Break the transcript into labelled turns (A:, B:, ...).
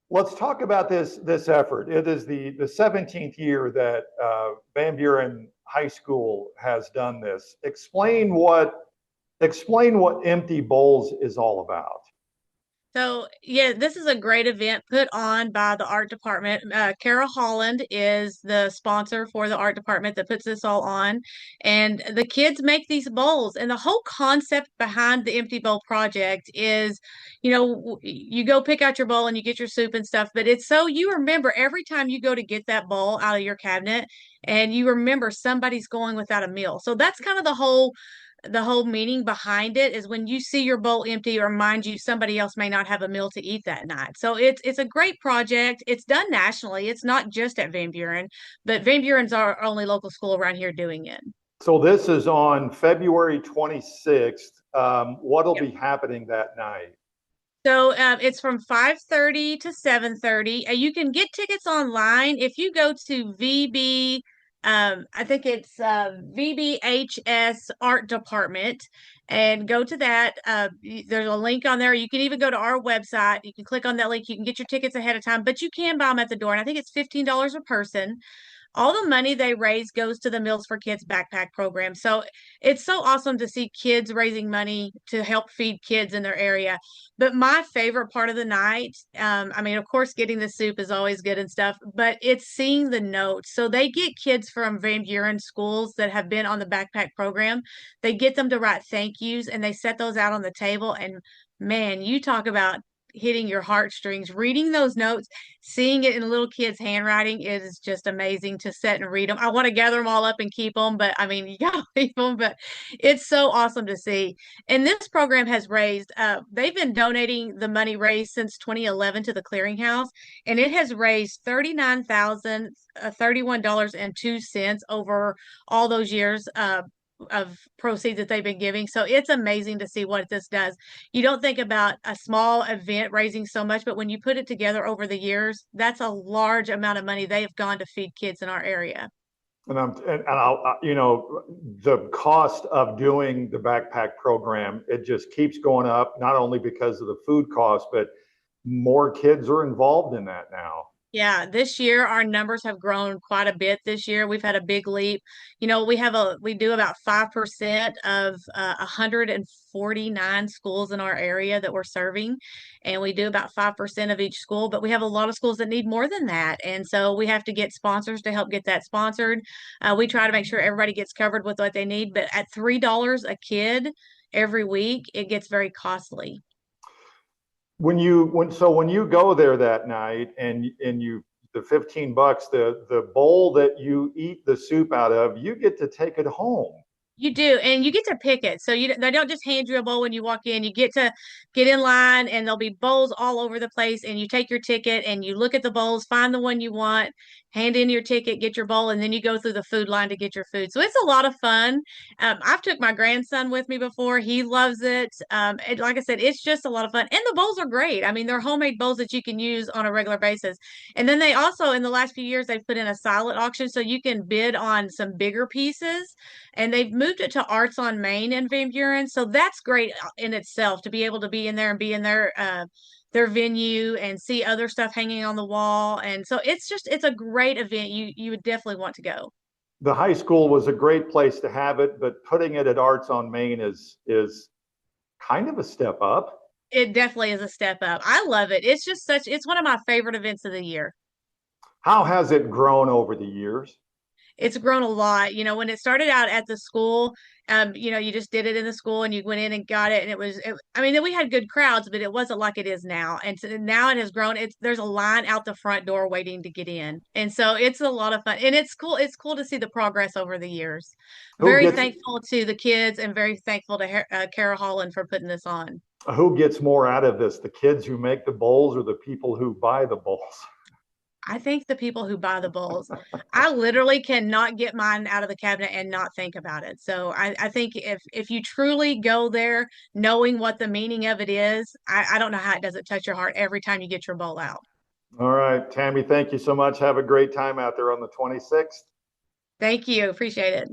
A: Let's talk about this effort. It is the 17th year that Van Buren High School has done this. Explain what Empty Bowls is all about.
B: So, yeah, this is a great event put on by the art department. Kara Holland is the sponsor for the art department that puts this all on. And the kids make these bowls. And the whole concept behind the Empty Bowl project is, you go pick out your bowl and you get your soup and stuff. But it's so you remember every time you go to get that bowl out of your cabinet and you remember somebody's going without a meal. So that's kind of the whole meaning behind it is when you see your bowl empty or mind you somebody else may not have a meal to eat that night. So it's a great project. It's done nationally. It's not just at Van Buren, but Van Buren's our only local school around here doing it.
A: So this is on February 26th. What'll
B: Yep.
A: be happening that night?
B: So it's from 5:30 to 7:30. You can get tickets online if you go to VB. I think it's VBHS Art Department, and go to that. There's a link on there. You can even go to our website. You can click on that link. You can get your tickets ahead of time, but you can buy them at the door. And I think it's $15 a person. All the money they raise goes to the Meals for Kids backpack program. So it's so awesome to see kids raising money to help feed kids in their area. But my favorite part of the night, I mean, of course, getting the soup is always good and stuff, but it's seeing the notes. So they get kids from Van Buren schools that have been on the backpack program. They get them to write thank yous and they set those out on the table. And man, you talk about hitting your heartstrings. Reading those notes, seeing it in little kids' handwriting is just amazing to sit and read them. I want to gather them all up and keep them, but I mean, you gotta leave them, but it's so awesome to see. And this program has raised, they've been donating the money raised since 2011 to the Clearinghouse, and it has raised $39,031.02 over all those years. Of proceeds that they've been giving. So it's amazing to see what this does. You don't think about a small event raising so much, but when you put it together over the years, that's a large amount of money they have gone to feed kids in our area.
A: The cost of doing the backpack program, it just keeps going up, not only because of the food cost, but more kids are involved in that now.
B: Yeah, this year our numbers have grown quite a bit this year. We've had a big leap. We do about 5% of 149 schools in our area that we're serving, and we do about 5% of each school, but we have a lot of schools that need more than that. And so we have to get sponsors to help get that sponsored. We try to make sure everybody gets covered with what they need, but at $3 a kid every week, it gets very costly.
A: When you go there that night and you the $15, the bowl that you eat the soup out of, you get to take it home.
B: You do, and you get to pick it. So they don't just hand you a bowl when you walk in. You get to get in line, and there'll be bowls all over the place. And you take your ticket, and you look at the bowls, find the one you want, hand in your ticket, get your bowl, and then you go through the food line to get your food. So it's a lot of fun. I've took my grandson with me before. He loves it. Like I said, it's just a lot of fun, and the bowls are great. I mean, they're homemade bowls that you can use on a regular basis. And then they also, in the last few years, they've put in a silent auction, so you can bid on some bigger pieces, and they've moved it to Arts on Main in Van Buren. So that's great in itself to be able to be in there and be in their venue and see other stuff hanging on the wall. And so it's a great event. You would definitely want to go.
A: The high school was a great place to have it, but putting it at Arts on Main is kind of a step up.
B: It definitely is a step up. I love it. It's one of my favorite events of the year.
A: How has it grown over the years?
B: It's grown a lot. When it started out at the school, you just did it in the school and you went in and got it. And I mean, we had good crowds, but it wasn't like it is now. And so now it has grown. There's a line out the front door waiting to get in. And so it's a lot of fun. And it's cool. It's cool to see the progress over the years.
A: Who
B: Very
A: gets
B: thankful to the kids and very thankful to Kara Holland for putting this on.
A: who gets more out of this? The kids who make the bowls or the people who buy the bowls?
B: I think the people who buy the bowls, I literally cannot get mine out of the cabinet and not think about it. So I think if you truly go there knowing what the meaning of it is, I don't know how it doesn't touch your heart every time you get your bowl out.
A: All right, Tammy, thank you so much. Have a great time out there on the 26th.
B: Thank you. Appreciate it.